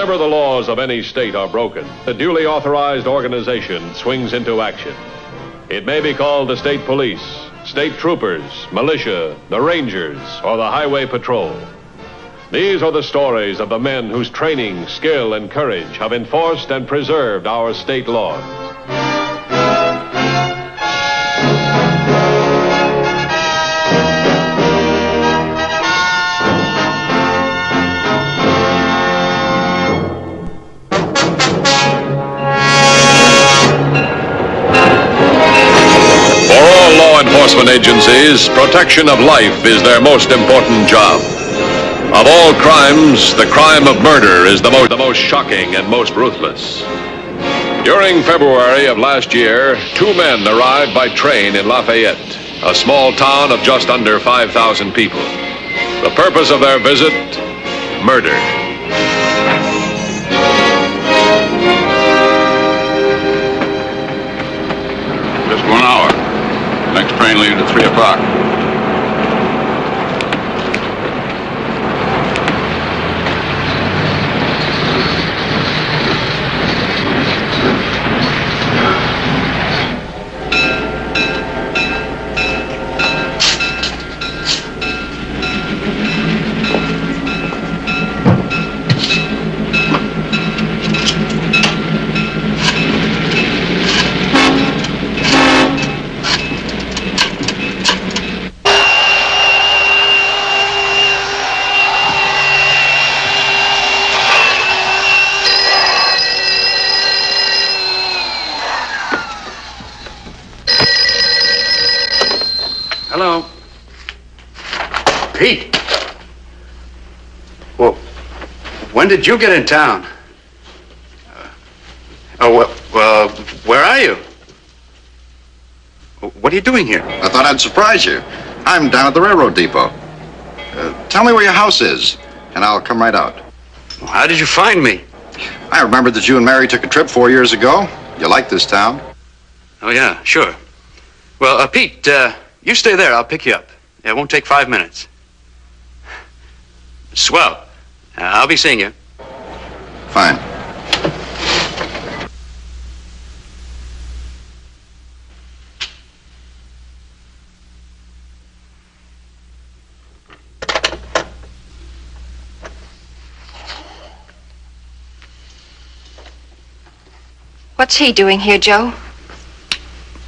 Whenever the laws of any state are broken, a duly authorized organization swings into action. It may be called the state police, state troopers, militia, the rangers, or the highway patrol. These are the stories of the men whose training, skill, and courage have enforced and preserved our state laws. Enforcement agencies, protection of life is their most important job. Of all crimes, the crime of murder is the most shocking and most ruthless. During February of last year, 2 men arrived by train in Lafayette, a small town of just under 5,000 people. The purpose of their visit, murder. Just 1 hour. Next train leaves at 3 o'clock. Hello. Pete. Well, when did you get in town? Where are you? What are you doing here? I thought I'd surprise you. I'm down at the railroad depot. Tell me where your house is, and I'll come right out. How did you find me? I remembered that you and Mary took a trip 4 years ago. You like this town? Oh, yeah, sure. Well, Pete, you stay there. I'll pick you up. It won't take 5 minutes. Swell. I'll be seeing you. Fine. What's he doing here, Joe?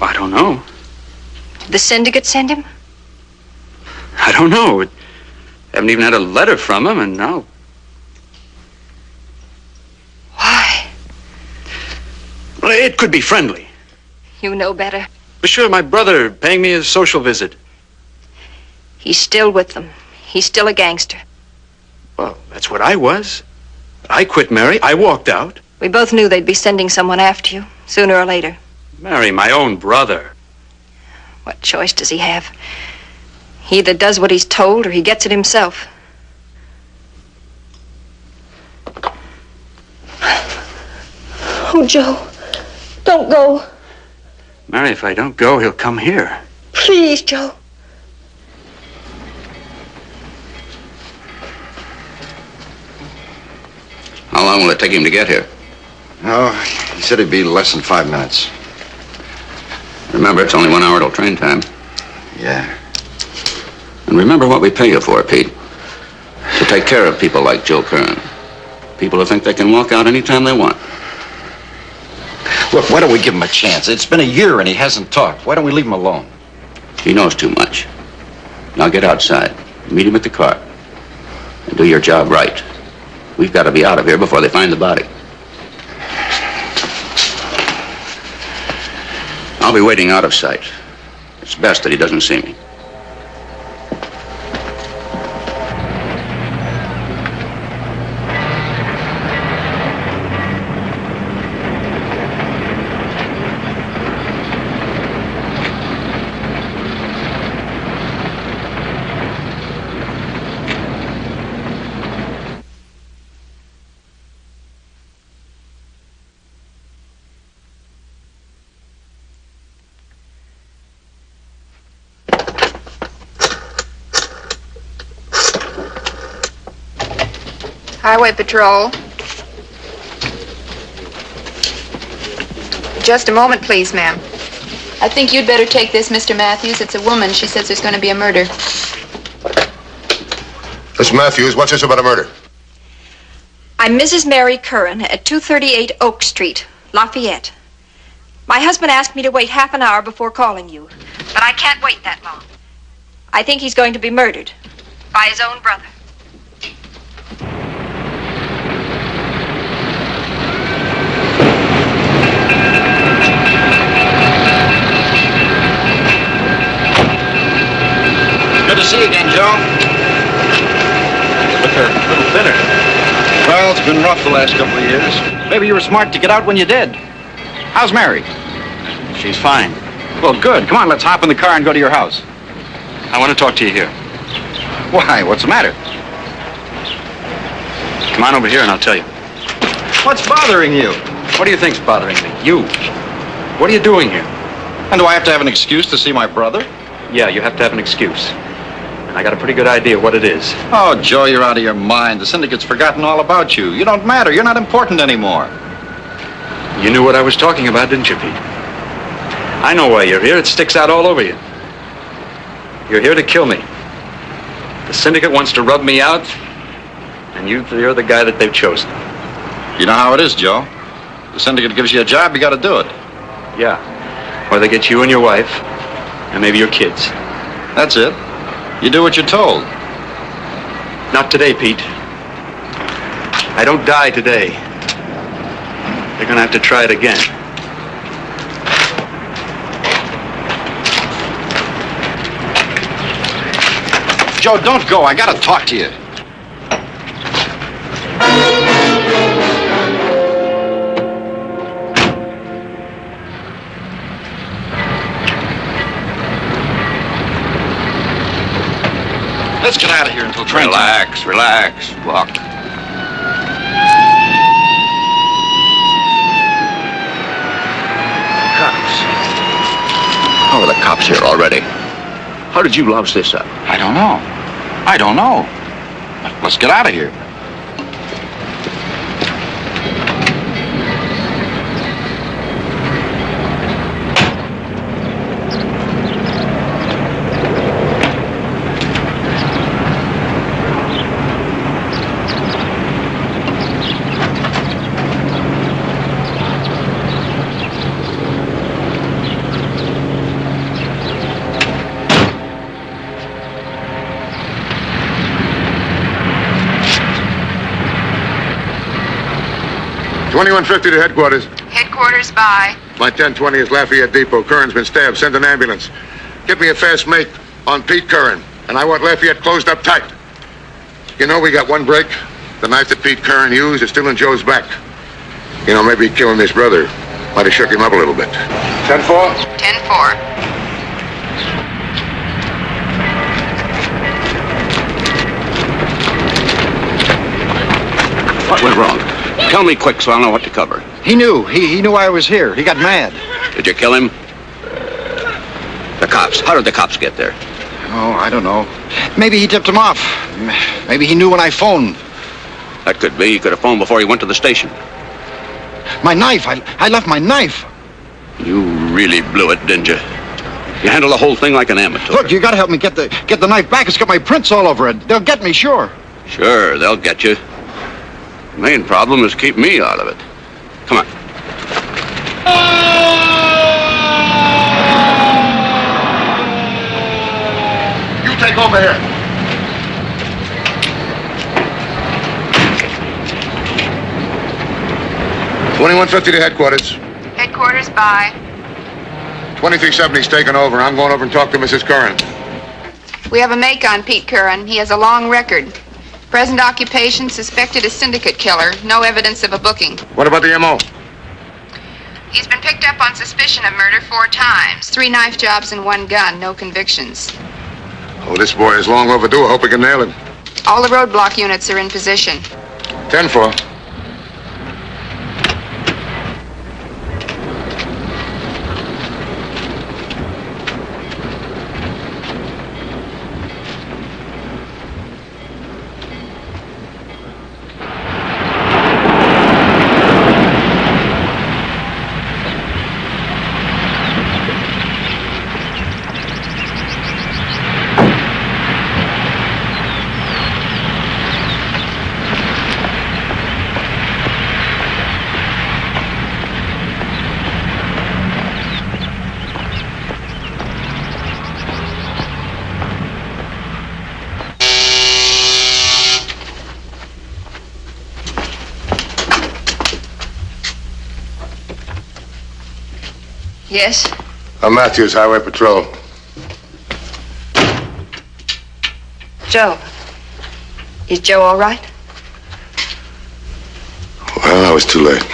I don't know. Did the syndicate send him? I don't know. Haven't even had a letter from him, and now... Why? Well, it could be friendly. You know better. But sure, my brother paying me a social visit. He's still with them. He's still a gangster. Well, that's what I was. I quit Mary. I walked out. We both knew they'd be sending someone after you, sooner or later. Mary, my own brother. What choice does he have? He either does what he's told or he gets it himself. Oh, Joe, don't go. Mary, if I don't go, he'll come here. Please, Joe. How long will it take him to get here? Oh, he said it'd be less than 5 minutes. Remember, it's only 1 hour till train time. Yeah. And remember what we pay you for, Pete. To take care of people like Joe Kern. People who think they can walk out anytime they want. Look, why don't we give him a chance? It's been a year and he hasn't talked. Why don't we leave him alone? He knows too much. Now get outside. Meet him at the car. And do your job right. We've got to be out of here before they find the body. I'll be waiting out of sight. It's best that he doesn't see me. Highway Patrol. Just a moment, please, ma'am. I think you'd better take this, Mr. Matthews. It's a woman. She says there's going to be a murder. Miss Matthews, what's this about a murder? I'm Mrs. Mary Curran at 238 Oak Street, Lafayette. My husband asked me to wait half an hour before calling you, but I can't wait that long. I think he's going to be murdered by his own brother. Good to see you again, Joe. You look a little thinner. Well, it's been rough the last couple of years. Maybe you were smart to get out when you did. How's Mary? She's fine. Well, good. Come on, let's hop in the car and go to your house. I want to talk to you here. Why? What's the matter? Come on over here and I'll tell you. What's bothering you? What do you think's bothering me? You. What are you doing here? And do I have to have an excuse to see my brother? Yeah, you have to have an excuse. And I got a pretty good idea what it is. Oh, Joe, you're out of your mind. The syndicate's forgotten all about you. You don't matter. You're not important anymore. You knew what I was talking about, didn't you, Pete? I know why you're here. It sticks out all over you. You're here to kill me. The syndicate wants to rub me out, and you're the guy that they've chosen. You know how it is, Joe. The syndicate gives you a job, you got to do it. Yeah. Or they get you and your wife, and maybe your kids. That's it. You do what you're told. Not today, Pete. I don't die today. They're gonna have to try it again. Joe, don't go. I got to talk to you. Let's get out of here until train time. Relax. Walk. Cops. How are the cops here already? How did you louse this up? I don't know. Let's get out of here. $21.50 to headquarters. Headquarters by. My 1020 is Lafayette Depot. Curran's been stabbed. Send an ambulance. Get me a fast make on Pete Curran. And I want Lafayette closed up tight. You know, we got one break. The knife that Pete Curran used is still in Joe's back. You know, maybe killing his brother might have shook him up a little bit. 10-4? 10-4. What went wrong? Tell me quick so I'll know what to cover. He knew. He knew I was here. He got mad. Did you kill him? The cops. How did the cops get there? Oh, I don't know. Maybe he tipped him off. Maybe he knew when I phoned. That could be. He could have phoned before he went to the station. My knife. I left my knife. You really blew it, didn't you? You handled the whole thing like an amateur. Look, you got to help me get the knife back. It's got my prints all over it. They'll get me, sure. Sure, they'll get you. The main problem is keep me out of it. Come on. You take over here. $21.50 to headquarters. Headquarters by. 2370's taken over. I'm going over and talk to Mrs. Curran. We have a make on Pete Curran. He has a long record. Present occupation, suspected a syndicate killer. No evidence of a booking. What about the M.O.? He's been picked up on suspicion of murder 4 times. 3 knife jobs and 1 gun. No convictions. Oh, this boy is long overdue. I hope we can nail him. All the roadblock units are in position. 10-4. Yes? I'm Matthews, Highway Patrol. Joe. Is Joe all right? Well, I was too late.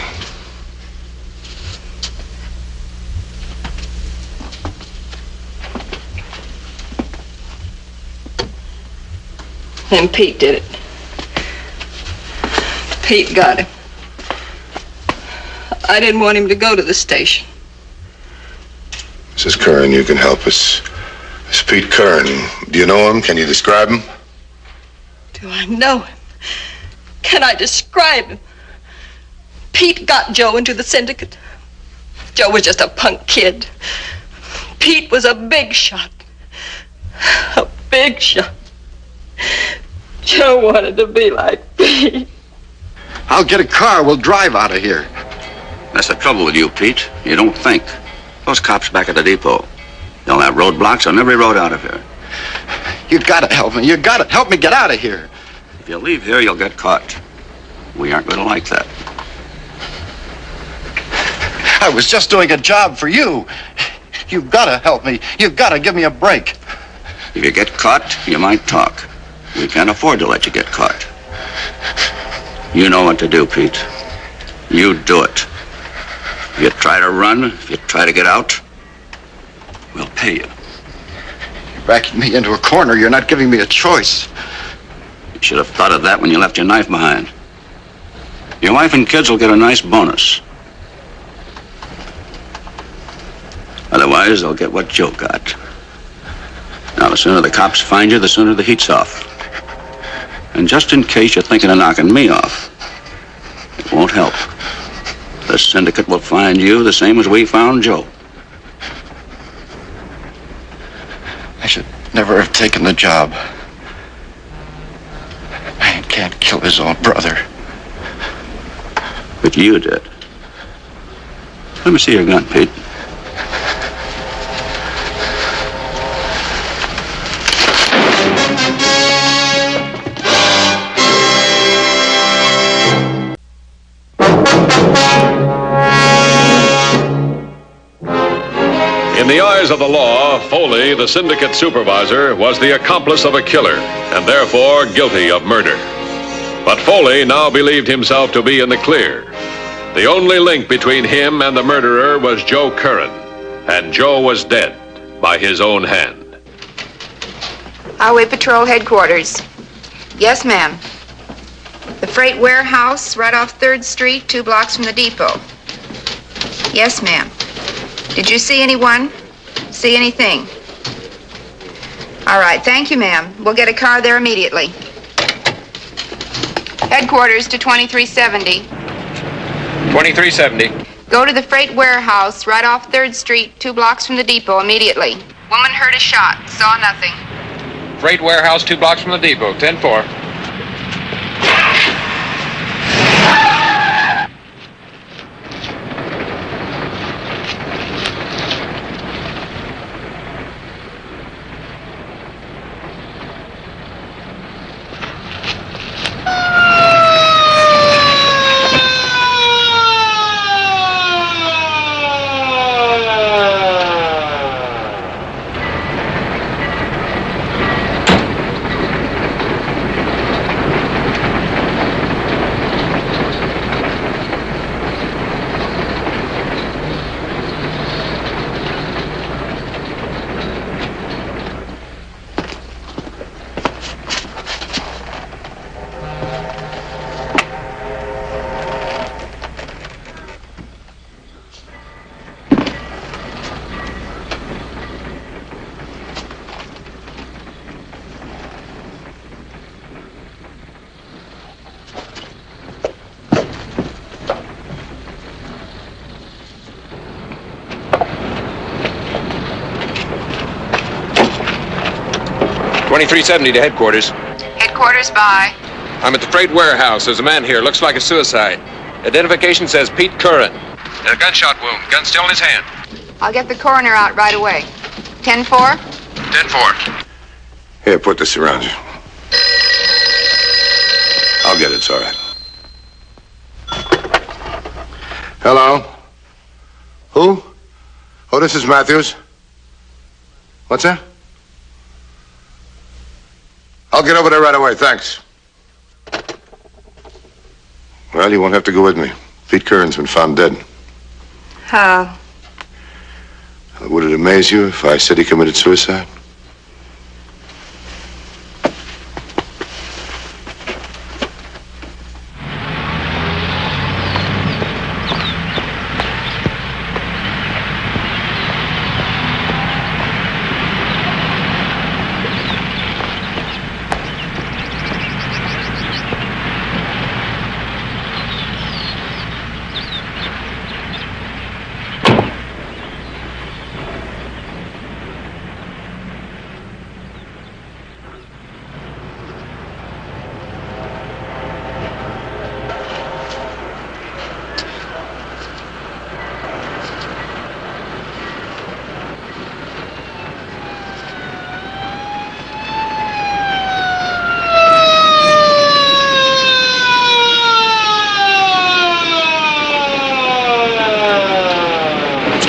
Then Pete did it. Pete got him. I didn't want him to go to the station. Mrs. Curran, you can help us. It's Pete Curran. Do you know him? Can you describe him? Do I know him? Can I describe him? Pete got Joe into the syndicate. Joe was just a punk kid. Pete was a big shot. A big shot. Joe wanted to be like Pete. I'll get a car. We'll drive out of here. That's the trouble with you, Pete. You don't think. Those cops back at the depot, they'll have roadblocks on every road out of here. You gotta help me. You gotta help me get out of here. If you leave here, you'll get caught. We aren't going to like that. I was just doing a job for you. You've gotta help me. You've gotta give me a break. If you get caught, you might talk. We can't afford to let you get caught. You know what to do, Pete. You do it. If you try to run, if you try to get out, we'll pay you. You're backing me into a corner. You're not giving me a choice. You should have thought of that when you left your knife behind. Your wife and kids will get a nice bonus. Otherwise, they'll get what Joe got. Now, the sooner the cops find you, the sooner the heat's off. And just in case you're thinking of knocking me off, it won't help. The syndicate will find you the same as we found Joe. I should never have taken the job. Man can't kill his own brother. But you did. Let me see your gun, Pete. In the eyes of the law, Foley, the syndicate supervisor, was the accomplice of a killer and therefore guilty of murder. But Foley now believed himself to be in the clear. The only link between him and the murderer was Joe Curran, and Joe was dead by his own hand. Highway Patrol headquarters. Yes, ma'am. The freight warehouse right off 3rd Street, 2 blocks from the depot. Yes, ma'am. Did you see anyone? See anything? All right, thank you, ma'am. We'll get a car there immediately. Headquarters to 2370. 2370. Go to the freight warehouse right off 3rd Street, 2 blocks from the depot immediately. Woman heard a shot, saw nothing. Freight warehouse 2 blocks from the depot. 10-4. .2370 to headquarters. Headquarters by. I'm at the freight warehouse. There's a man here. Looks like a suicide. Identification says Pete Curran. A gunshot wound. Gun still in his hand. I'll get the coroner out right away. 10-4? 10-4. Here, put this around you. I'll get it, it's all right. Hello? Who? this is Matthews. What's that? I'll get over there right away, thanks. Well, you won't have to go with me. Pete Curran's been found dead. How? Would it amaze you if I said he committed suicide?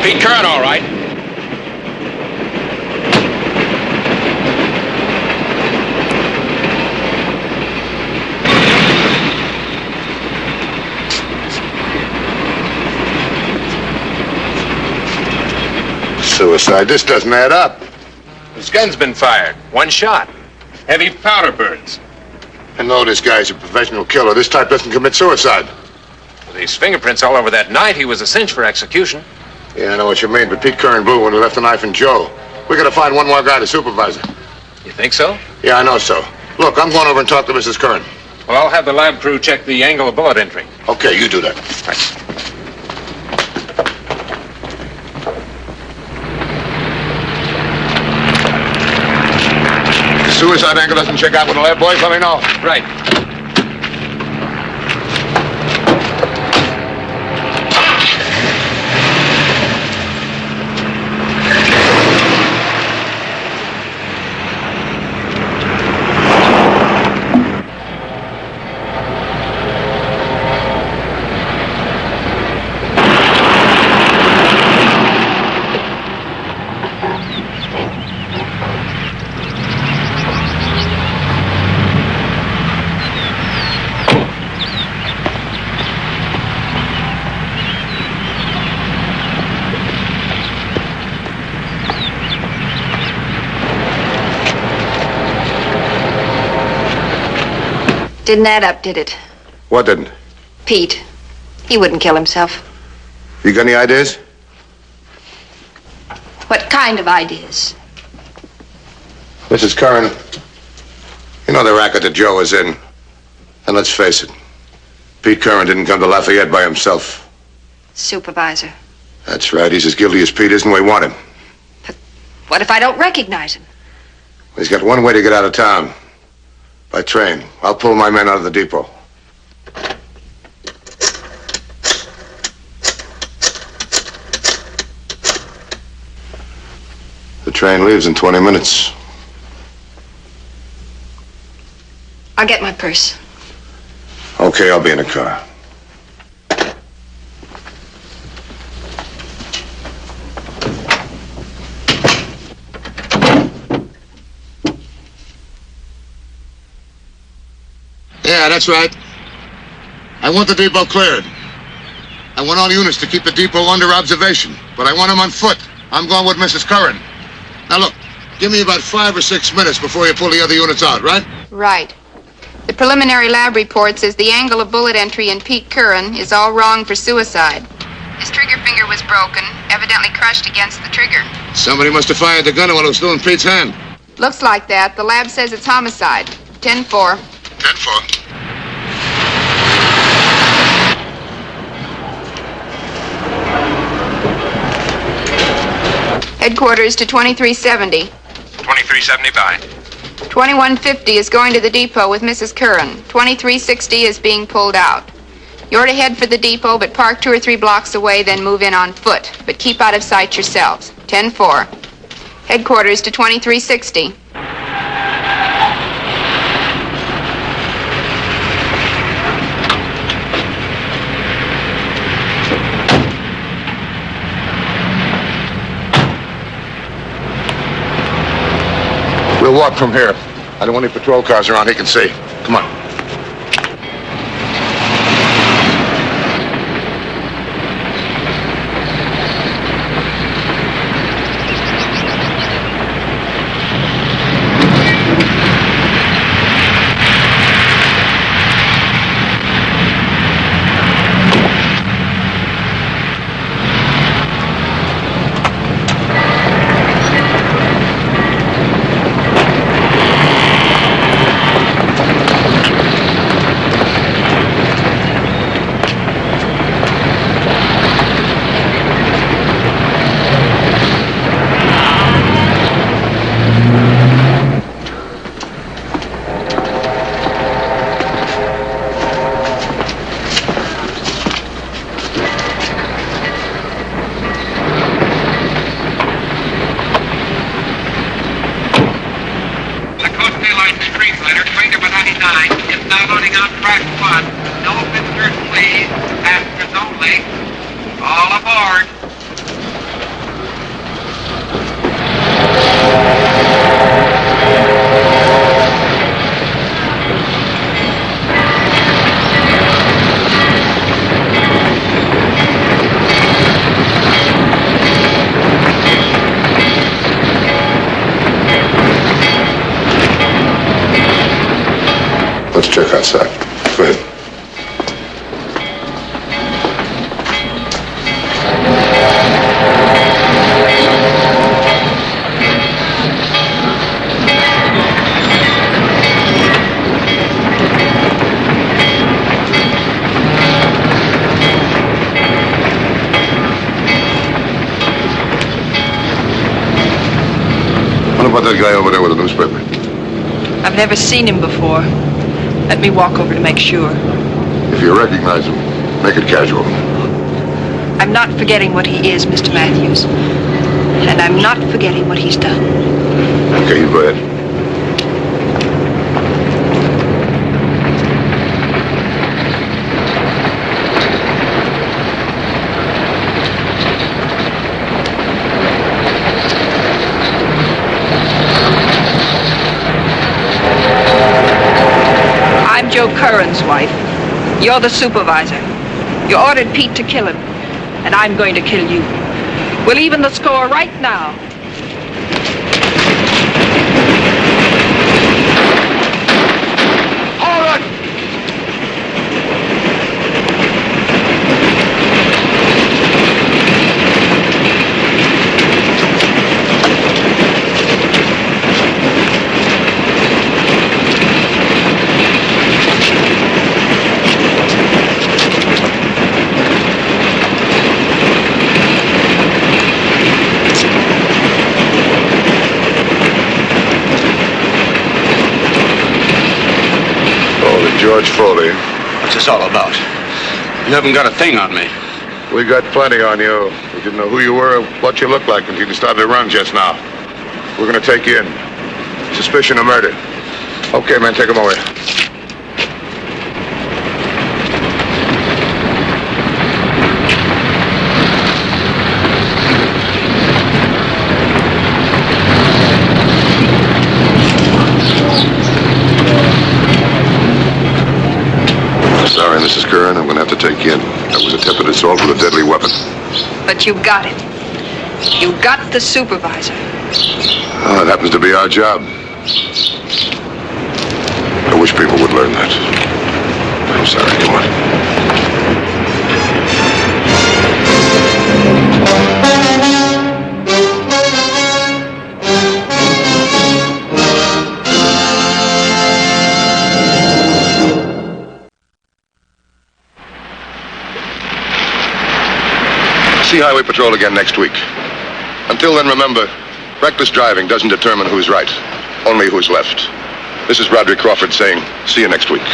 Pete Curran, all right. Suicide? This doesn't add up. His gun's been fired. One shot. Heavy powder burns. I know this guy's a professional killer. This type doesn't commit suicide. With his fingerprints all over that knife, he was a cinch for execution. Yeah, I know what you mean, but Pete Curran blew when he left the knife in Joe. We gotta find one more guy to supervise it. You think so? Yeah, I know so. Look, I'm going over and talk to Mrs. Curran. Well, I'll have the lab crew check the angle of bullet entry. Okay, you do that. Right. The suicide angle doesn't check out with the lab boys, let me know. Right. Didn't add up, did it? What didn't? Pete. He wouldn't kill himself. You got any ideas? What kind of ideas? Mrs. Curran, you know the racket that Joe is in. And let's face it, Pete Curran didn't come to Lafayette by himself. Supervisor. That's right, he's as guilty as Pete is, and we want him. What if I don't recognize him? He's got one way to get out of town. By train. I'll pull my men out of the depot. The train leaves in 20 minutes. I'll get my purse. Okay, I'll be in the car. Yeah, that's right. I want the depot cleared. I want all units to keep the depot under observation, but I want them on foot. I'm going with Mrs. Curran. Now look, give me about 5 or 6 minutes before you pull the other units out, right? Right. The preliminary lab report says the angle of bullet entry in Pete Curran is all wrong for suicide. His trigger finger was broken, evidently crushed against the trigger. Somebody must have fired the gun while it was still in Pete's hand. Looks like that. The lab says it's homicide. 10-4. 10-4. Headquarters to 2370. 2370 by. 2150 is going to the depot with Mrs. Curran. 2360 is being pulled out. You're to head for the depot, but park 2 or 3 blocks away, then move in on foot. But keep out of sight yourselves. 10-4. Headquarters to 2360. walk from here. I don't want any patrol cars around he can see. Come on. Let's check outside. Go ahead. What about that guy over there with the newspaper? I've never seen him before. Let me walk over to make sure. If you recognize him, make it casual. I'm not forgetting what he is, Mr. Matthews. And I'm not forgetting what he's done. Okay, you go ahead. I'm Joe Curran's wife. You're the supervisor. You ordered Pete to kill him, and I'm going to kill you. We'll even the score right now. Hold it! George Foley. What's this all about? You haven't got a thing on me. We got plenty on you. We didn't know who you were or what you looked like until you started to run just now. We're going to take you in. Suspicion of murder. Okay, man, take him away. Sorry, Mrs. Curran, I'm going to have to take you in. That was attempted assault with a deadly weapon. But you got him. You got the supervisor. Oh, it happens to be our job. I wish people would learn that. I'm sorry, come on. See Highway Patrol again next week. Until then, remember, reckless driving doesn't determine who's right, only who's left. This is Roderick Crawford saying, see you next week.